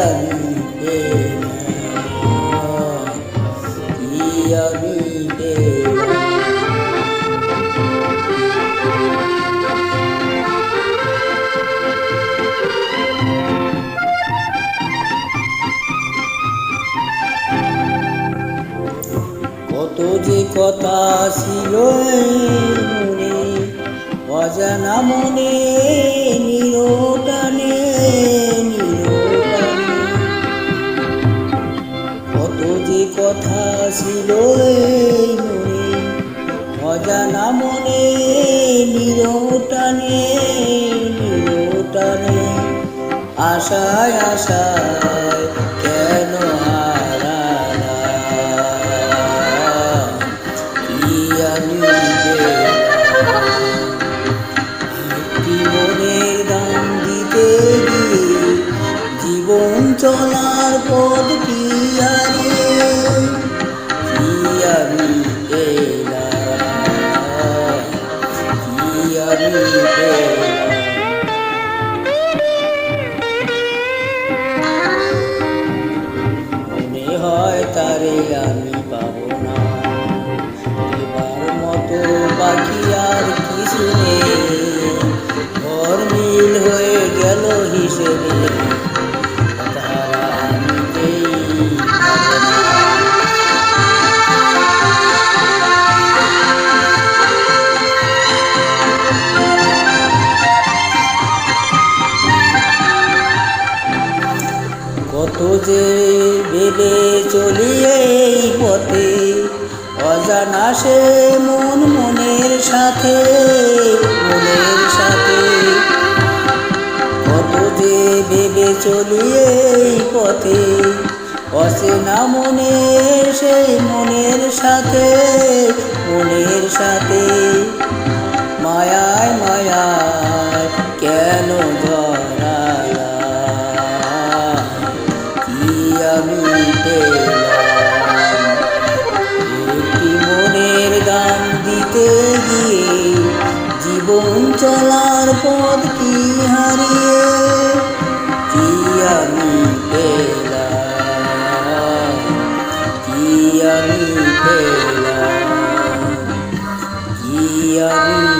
আমি পেলাম, কি আমি পেলাম। কত যে কথা ছিল মনে, অজানা মনে নিরটানে নিরটানে। কত যে কথা ছিল মনে, অজানা মনে নিরটানে নিরটানে। আশায় আশায় কেন হারালাম, কি আমি পেলাম। একটি মনের দাম দিতে গিয়ে জীবন চলার পথটি হারিয়ে, কি আমি পেলাম, কি আমি পেলাম। মনে হয় তারে আমি পাবো না, এবার মতো বাকি আর কিছু নেই। ঘর মিল হয়ে গেল হিসেবে, তারা নিতেই পাবো না। কত যে ভেবে চলি এই পথে, অজানা সে মন মনের সাথে মনের সাথে। কত যে ভেবে চলি এই পথে, অচেনা মনের সেই মনের সাথে মনের সাথে। মায়ায় মায়ায় কেন জড়ালাম, কি আমি পেলাম। একটি মনের দাম দিতে গিয়ে জীবন চলার পথটি হারিয়ে, কি আমি পেলাম, কি আমি পেলাম, কি আমি